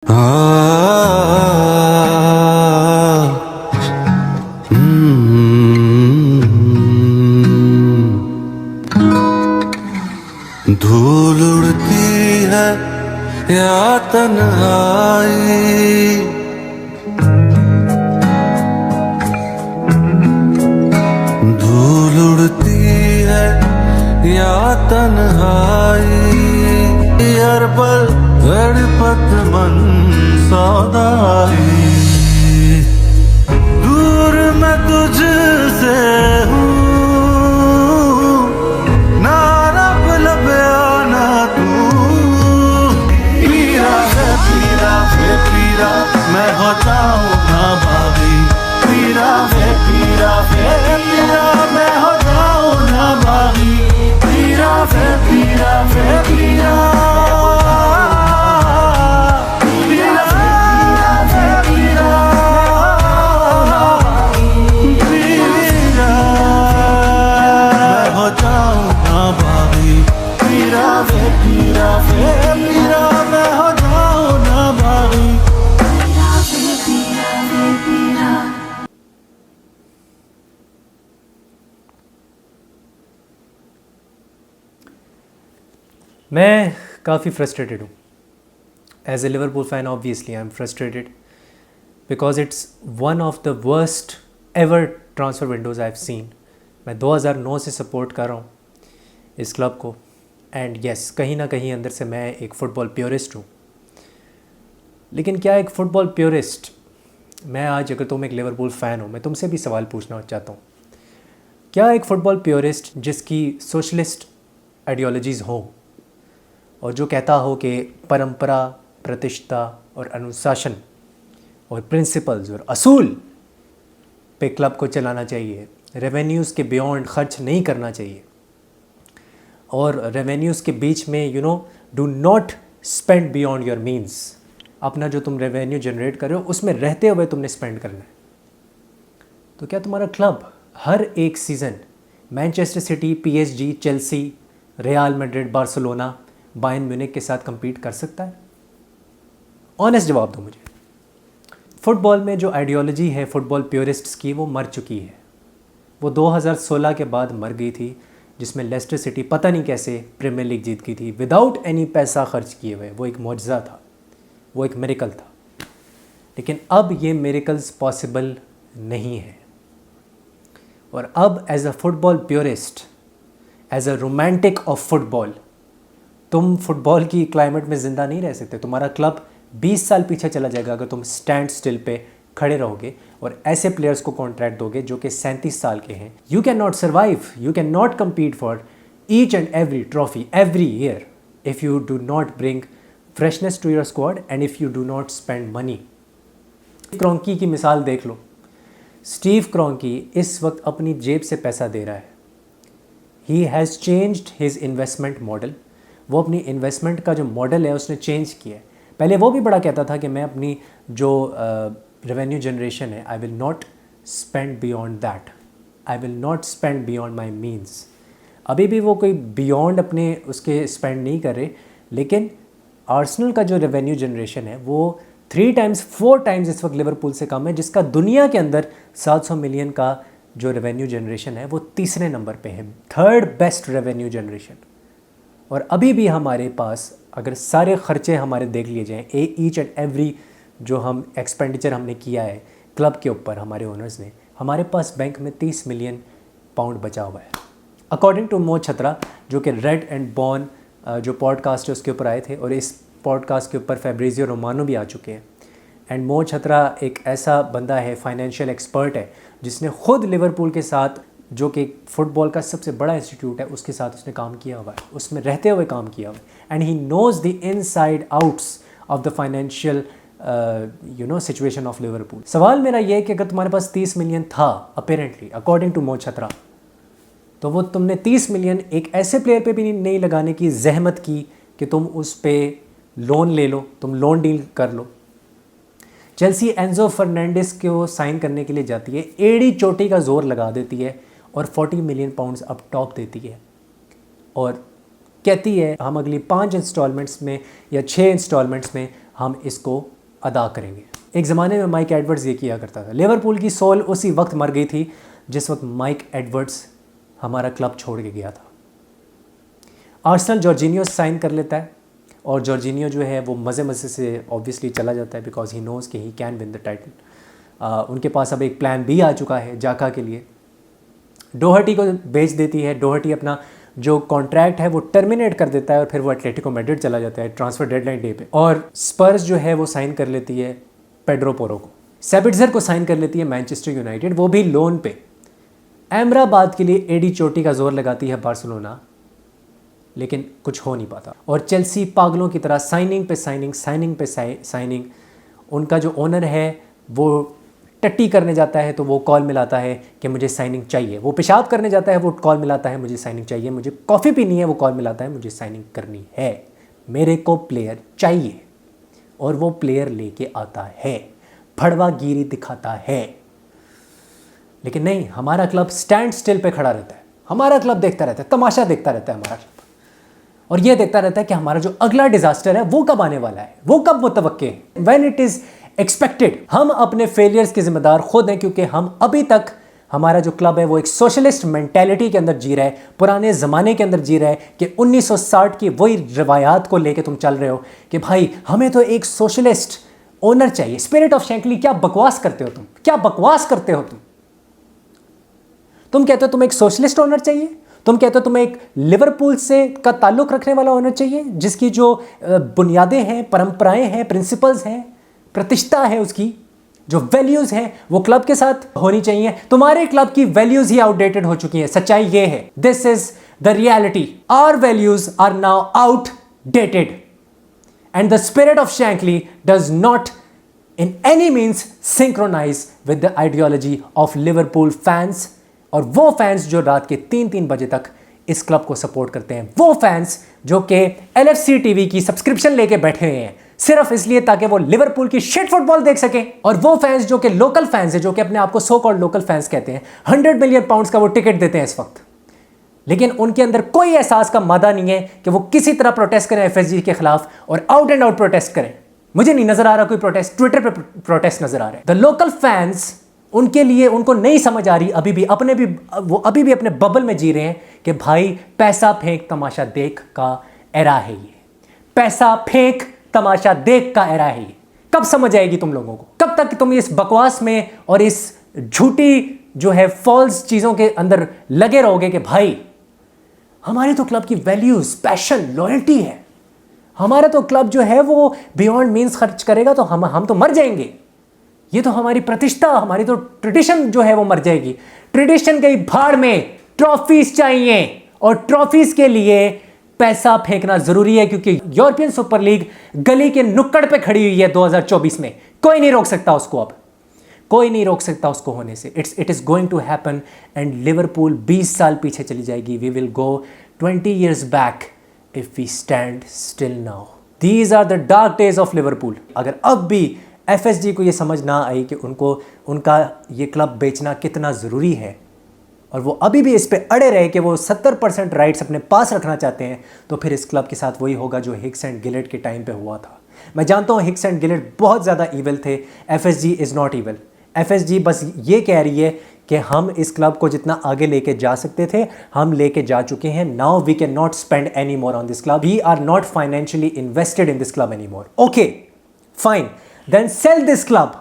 धूल उड़ती है या तन्हाई, धूल उड़ती है या तन्हाई, हर पल धड़पत मन सौदाई। दूर मैं तुझसे हूँ, ना रब लबया ना तू। पीरा है पीरा मैं हो जाऊँ ना भाभी। पीरा है पीरा मैं हो जाऊँ ना भाभी। पीरा है पीरा मैं काफ़ी फ्रस्ट्रेटेड हूँ as a Liverpool fan. Obviously I am frustrated because it's one of the worst ever transfer windows I have seen. मैं 2009 से सपोर्ट कर रहा हूँ इस क्लब को एंड येस, कहीं ना कहीं अंदर से मैं एक फ़ुटबॉल प्योरिस्ट हूँ। लेकिन क्या एक फ़ुटबॉल प्योरिस्ट, मैं आज अगर तुम एक लिवरपूल फ़ैन हो, मैं तुमसे भी सवाल पूछना चाहता हूँ, क्या एक फ़ुटबॉल प्योरिस्ट जिसकी सोशलिस्ट आइडियोलॉजीज़ हो और जो कहता हो कि परंपरा, प्रतिष्ठा और अनुशासन और प्रिंसिपल्स और असूल पे क्लब को चलाना चाहिए, रेवेन्यूज़ के बियॉन्ड खर्च नहीं करना चाहिए और रेवेन्यूज़ के बीच में do not spend beyond your means. अपना जो तुम रेवेन्यू जनरेट कर रहे हो उसमें रहते हुए तुमने स्पेंड करना है। तो क्या तुम्हारा क्लब हर एक season Manchester city, PSG, Chelsea, real Madrid, Barcelona, Bayern Munich के साथ compete कर सकता है? ऑनेस्ट जवाब दो मुझे। फ़ुटबॉल में जो आइडियोलॉजी है फुटबॉल प्योरिस्ट्स की, वो मर चुकी है। वो 2016 के बाद मर गई थी, जिसमें लेस्टर सिटी पता नहीं कैसे प्रीमियर लीग जीत गई थी विदाउट एनी पैसा खर्च किए हुए। वो एक मौजज़ा था, वो एक मिरेकल था। लेकिन अब ये मिरेकल्स पॉसिबल नहीं है। और अब as a football purist, as a romantic of football, तुम फुटबॉल की क्लाइमेट में ज़िंदा नहीं रह सकते। तुम्हारा क्लब 20 साल पीछे चला जाएगा अगर तुम स्टैंड स्टिल पे खड़े रहोगे और ऐसे प्लेयर्स को कॉन्ट्रैक्ट दोगे जो कि 37 साल के हैं। You can not survive, you can not compete for each and every trophy every year if you do not bring freshness to your squad and if you do not spend money. Kroenke की मिसाल देख लो। Steve क्रॉन्की इस वक्त अपनी जेब से पैसा दे रहा है। He has changed his investment model. वो अपनी इन्वेस्टमेंट का जो मॉडल है उसने चेंज किया है। पहले वो भी बड़ा कहता था कि मैं अपनी जो रेवेन्यू जनरेशन है, I will not spend beyond that, I will not spend beyond my means. अभी भी वो कोई बियॉन्ड अपने उसके स्पेंड नहीं कर रहे। लेकिन आर्सेनल का जो रेवेन्यू जनरेशन है वो 3 टाइम्स 4 टाइम्स इस वक्त लिवरपूल से कम है, जिसका दुनिया के अंदर 700 मिलियन का जो रेवेन्यू जनरेशन है वो तीसरे नंबर पे है, 3rd बेस्ट रेवेन्यू जनरेशन। और अभी भी हमारे पास अगर सारे ख़र्चे हमारे देख लिए जाएँ, ईच एंड एवरी जो हम एक्सपेंडिचर हमने किया है क्लब के ऊपर हमारे ओनर्स ने, हमारे पास बैंक में 30 मिलियन पाउंड बचा हुआ है। अकॉर्डिंग टू मो छत्रा, जो कि रेड एंड बॉर्न जो पॉडकास्ट है उसके ऊपर आए थे, और इस पॉडकास्ट के ऊपर फैब्रिजियो रोमानो भी आ चुके हैं। एंड मो छत्रा एक ऐसा बंदा है, फाइनेंशियल एक्सपर्ट है, जिसने ख़ुद लिवरपूल के साथ, जो कि फ़ुटबॉल का सबसे बड़ा इंस्टीट्यूट है, उसके साथ उसने काम किया हुआ है, उसमें रहते हुए काम किया हुआ है। And he knows the inside outs of the financial situation of Liverpool. सवाल मेरा ये है कि अगर तुम्हारे पास 30 मिलियन था अपेरेंटली अकॉर्डिंग टू मो छत्रा, तो वो तुमने 30 मिलियन एक ऐसे प्लेयर पे भी नहीं लगाने की जहमत की कि तुम उस पर लोन ले लो, तुम लोन डील कर लो। चेल्सी एंजो फर्नांडिस को साइन करने के लिए जाती है, एड़ी चोटी का जोर लगा देती है और 40 मिलियन पाउंड्स अब टॉप देती है और कहती है हम अगली 5 इंस्टॉलमेंट्स में या 6 इंस्टॉलमेंट्स में हम इसको अदा करेंगे। एक ज़माने में माइक एडवर्ड्स ये किया करता था। लिवरपूल की सोल उसी वक्त मर गई थी जिस वक्त माइक एडवर्ड्स हमारा क्लब छोड़ के गया था। आर्सेनल जॉर्जिनियो साइन कर लेता है और जॉर्जिनियो जो है वो मज़े मज़े से ऑब्वियसली चला जाता है बिकॉज ही नोज़ कि he can win the title. उनके पास अब एक प्लान बी आ चुका है जाका के लिए। डोहर्टी को बेच देती है। डोहर्टी अपना जो कॉन्ट्रैक्ट है वो टर्मिनेट कर देता है और फिर वो एटलेटिको मैड्रिड चला जाता है ट्रांसफ़र डेडलाइन डे पे। और स्पर्स जो है वो साइन कर लेती है पेड्रो पोरो को। सेबिट्ज़र को साइन कर लेती है मैनचेस्टर यूनाइटेड, वो भी लोन पे। अहमदाबाद के लिए एडी चोटी का जोर लगाती है बार्सिलोना, लेकिन कुछ हो नहीं पाता। और चेल्सी पागलों की तरह साइनिंग पे साइनिंग। उनका जो ओनर है वो टट्टी करने जाता है तो वो कॉल मिलाता है कि मुझे साइनिंग चाहिए। वो पेशाब करने जाता है वो कॉल मिलाता है मुझे साइनिंग चाहिए। मुझे कॉफ़ी पीनी है वो कॉल मिलाता है मुझे साइनिंग करनी है। मेरे को प्लेयर चाहिए और वो प्लेयर लेके आता है, भड़वागिरी दिखाता है। लेकिन नहीं, हमारा क्लब स्टैंड स्टिल पे खड़ा रहता है। हमारा क्लब देखता रहता है, तमाशा देखता रहता है हमारा क्लब, और ये देखता रहता है कि हमारा जो अगला डिजास्टर है वो कब आने वाला है, वो कब मुतवक्के है, व्हेन इट इज एक्सपेक्टेड। हम अपने फेलियर्स के जिम्मेदार खुद हैं क्योंकि हम अभी तक, हमारा जो क्लब है वो एक सोशलिस्ट मेंटेलिटी के अंदर जी रहा है, पुराने ज़माने के अंदर जी रहा है कि 1960 की वही रवायात को लेके तुम चल रहे हो कि भाई हमें तो एक सोशलिस्ट ओनर चाहिए। स्पिरिट ऑफ शैंकली, क्या बकवास करते हो तुम, क्या बकवास करते हो तुम कहते हो तुम्हें एक सोशलिस्ट ओनर चाहिए, तुम कहते हो तुम्हें एक लिवरपूल से का ताल्लुक रखने वाला ओनर चाहिए जिसकी जो बुनियादें हैं, परंपराएं हैं, प्रिंसिपल्स हैं, प्रतिष्ठा है, उसकी जो वैल्यूज हैं वो क्लब के साथ होनी चाहिए। तुम्हारे क्लब की वैल्यूज ही आउटडेटेड हो चुकी हैं। सच्चाई ये है, this is the reality. Our values are now outdated and the spirit of Shankly does not in any means synchronize with the ideology of Liverpool fans। और वो फैंस जो रात के 3-3 बजे तक इस क्लब को सपोर्ट करते हैं, वो फैंस जो कि LFC टीवी की सब्सक्रिप्शन लेके बैठे हुए हैं सिर्फ इसलिए ताकि वो लिवरपूल की शिट फुटबॉल देख सकें, और वो फैंस जो कि लोकल फैंस है, जो कि अपने आप को सो कॉल्ड लोकल फैंस कहते हैं, 100 मिलियन पाउंड्स का वो टिकट देते हैं इस वक्त, लेकिन उनके अंदर कोई एहसास का मादा नहीं है कि वो किसी तरह प्रोटेस्ट करें FSG के खिलाफ और आउट एंड आउट प्रोटेस्ट करें। मुझे नहीं नजर आ रहा कोई प्रोटेस्ट, ट्विटर पे प्रोटेस्ट नजर आ रहे हैं। द लोकल फैंस, उनके लिए, उनको नहीं समझ आ रही अभी भी, वो अभी भी अपने बबल में जी रहे हैं कि भाई पैसा फेंक तमाशा देख का एरा है ये, पैसा फेंक तमाशा देख का एरा है ये। कब समझ आएगी तुम लोगों को? कब तक तुम इस बकवास में और इस झूठी जो है फॉल्स चीजों के अंदर लगे रहोगे कि भाई हमारे तो क्लब की वैल्यूज, पैशन, लॉयल्टी है, हमारा तो क्लब जो है वो बियॉन्ड मीन्स खर्च करेगा तो हम तो मर जाएंगे, ये तो हमारी प्रतिष्ठा, हमारी तो ट्रेडिशन जो है वो मर जाएगी। ट्रेडिशन गई भाड़ में, ट्रॉफीज चाहिए और ट्रॉफीज के लिए पैसा फेंकना जरूरी है क्योंकि यूरोपियन सुपर लीग गली के नुक्कड़ पे खड़ी हुई है 2024 में। कोई नहीं रोक सकता उसको, अब कोई नहीं रोक सकता उसको होने से। It is going to happen and Liverpool 20 साल पीछे चली जाएगी। We will go 20 years back if we stand still now. These are the dark days of Liverpool. अगर अब भी FSG को ये समझ ना आई कि उनका ये क्लब बेचना कितना ज़रूरी है और वो अभी भी इस पे अड़े रहे कि वो 70% राइट्स अपने पास रखना चाहते हैं, तो फिर इस क्लब के साथ वही होगा जो हिक्स एंड गिलेट के टाइम पे हुआ था। मैं जानता हूँ हिक्स एंड गिलेट बहुत ज़्यादा ईवल थे, FSG is not evil. FSG बस ये कह रही है कि हम इस क्लब को जितना आगे लेके जा सकते थे हम लेके जा चुके हैं। Now we can not spend any more on this club, we are not financially invested in this club any more. Okay fine, then sell this club,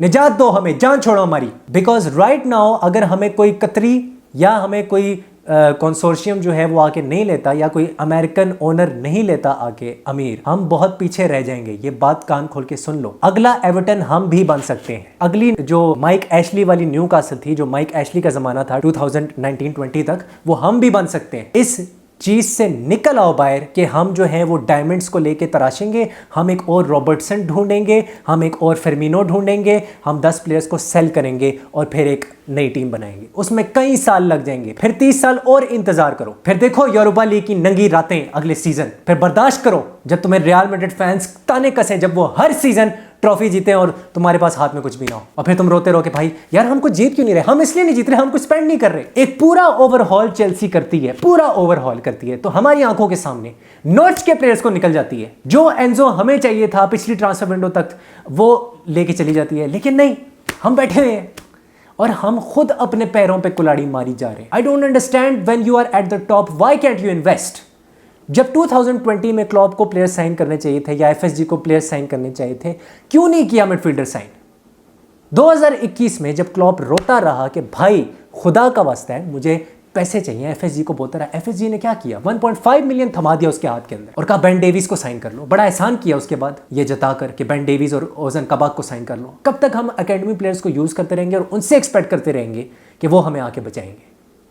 निजात दो हमें, जान छोड़ो हमारी। बिकॉज राइट नाउ अगर हमें कोई कतरी या हमें कोई कंसोर्शियम जो है वो आके नहीं लेता या कोई अमेरिकन ओनर नहीं लेता आके अमीर, हम बहुत पीछे रह जाएंगे। ये बात कान खोल के सुन लो। अगला एवर्टन हम भी बन सकते हैं। अगली जो माइक एशली वाली न्यूकासल थी, जो माइक एशली का जमाना था 2019-20 तक, वो हम भी बन सकते हैं। इस चीज से निकल आओ बाहर कि हम जो है वो डायमंड्स को लेके तराशेंगे, हम एक और रॉबर्टसन ढूंढेंगे, हम एक और फेर्मिनो ढूंढेंगे, हम 10 प्लेयर्स को सेल करेंगे और फिर एक नई टीम बनाएंगे। उसमें कई साल लग जाएंगे, फिर 30 साल और इंतजार करो, फिर देखो यूरोपा लीग की नंगी रातें अगले सीजन, फिर बर्दाश्त करो जब तुम्हें रियल मैड्रिड फैंस ताने कसें, जब वो हर सीजन ट्रॉफी जीते और तुम्हारे पास हाथ में कुछ भी ना हो, और फिर तुम रोते रहो कि भाई यार हम कुछ जीत क्यों नहीं रहे, हम इसलिए नहीं जीत रहे, हम कुछ स्पेंड नहीं कर रहे। एक पूरा ओवरहॉल चेल्सी करती है, पूरा ओवरहॉल करती है, तो हमारी आंखों के सामने नॉच के प्लेयर्स को निकल जाती है। जो एंजो हमें चाहिए था पिछली ट्रांसफर विंडो तक वो लेके चली जाती है, लेकिन नहीं, हम बैठे हुए हैं और हम खुद अपने पैरों पे कुल्हाड़ी मारी जा रहे हैं। I don't understand when you are at the top why can't you invest. जब 2020 में क्लॉप को प्लेयर साइन करने चाहिए थे या एफएसजी को प्लेयर साइन करने चाहिए थे, क्यों नहीं किया मिडफील्डर साइन? 2021 में जब क्लॉप रोता रहा कि भाई खुदा का वास्ता है मुझे पैसे चाहिए, एफएसजी को बोलता रहा, एफएसजी ने क्या किया, 1.5 मिलियन थमा दिया उसके हाथ के अंदर और कहा बेन डेविस को साइन कर लो। बड़ा एहसान किया उसके बाद ये जताकर कि बेन डेविस और ओजन कबाक को साइन कर लो। कब तक हम एकेडमी प्लेयर्स को यूज करते रहेंगे और उनसे एक्सपेक्ट करते रहेंगे कि वो हमें आके बचाएंगे?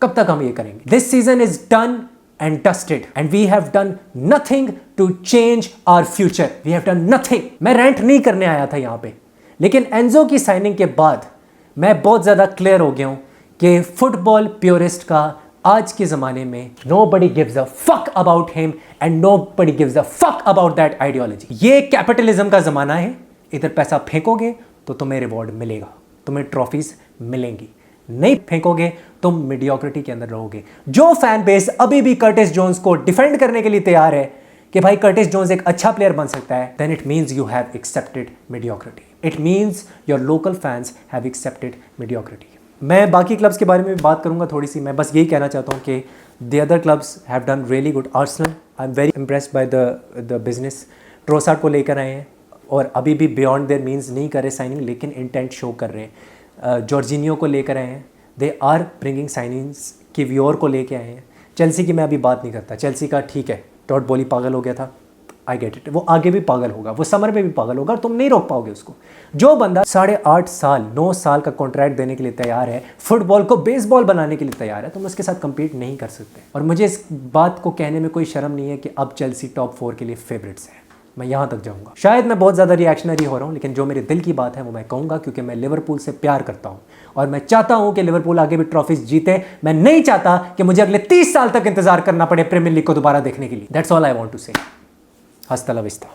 कब तक हम ये करेंगे? This season is done and dusted and we have done nothing to change our future. We have done nothing. मैं रेंट नहीं करने आया था यहाँ पे, लेकिन एंजो की साइनिंग के बाद मैं बहुत ज़्यादा क्लियर हो गया हूँ कि फुटबॉल प्योरिस्ट का आज के ज़माने में nobody gives a fuck about him and nobody gives a fuck about that ideology. ये कैपिटलिज्म का ज़माना है, इधर पैसा फेंकोगे तो तुम्हें रिवॉर्ड मिलेगा, तुम्हें ट्रॉफीज मिलेंगी, नहीं फेंकोगे तुम मीडियोक्रिटी के अंदर रहोगे। जो फैन बेस अभी भी कर्टिस जोन्स को डिफेंड करने के लिए तैयार है कि भाई कर्टिस जोन्स एक अच्छा प्लेयर बन सकता है, then it means you have accepted mediocrity. It means your local fans have accepted mediocrity. मैं बाकी क्लब्स के बारे में भी बात करूंगा थोड़ी सी। मैं बस यही कहना चाहता हूँ कि the other clubs have done really good. Arsenal, I am very impressed by the business. Trossard को लेकर आए हैं और अभी भी बियॉन्ड देयर मीन्स नहीं कर रहे साइनिंग, लेकिन इंटेंट शो कर रहे हैं। जॉर्जिनियो को लेकर आए हैं, दे आर ब्रिंगिंग साइनिंग्स। किवियोर को लेके आए हैं। चेल्सी की मैं अभी बात नहीं करता, चेल्सी का ठीक है, टॉड बॉली पागल हो गया था, आई गेट इट, वो आगे भी पागल होगा, वो समर में भी पागल होगा और तुम नहीं रोक पाओगे उसको। जो बंदा 8.5 साल 9 साल का कॉन्ट्रैक्ट देने के लिए तैयार है, फुटबॉल को बेसबॉल बनाने के लिए तैयार है, तुम उसके साथ कम्पीट नहीं कर सकते। और मुझे इस बात को कहने में कोई शर्म नहीं है कि अब चेल्सी टॉप 4 के लिए फेवरेट्स है, मैं यहाँ तक जाऊँगा। शायद मैं बहुत ज़्यादा रिएक्शनरी हो रहा हूँ, लेकिन जो मेरे दिल की बात है वो मैं कहूँगा, क्योंकि मैं लिवरपूल से प्यार करता हूँ और मैं चाहता हूँ कि लिवरपूल आगे भी ट्रॉफीज जीते। मैं नहीं चाहता कि मुझे अगले 30 साल तक इंतजार करना पड़े प्रीमियर लीग को दोबारा देखने के लिए। That's all I want to say. हस्ता ला विस्ता।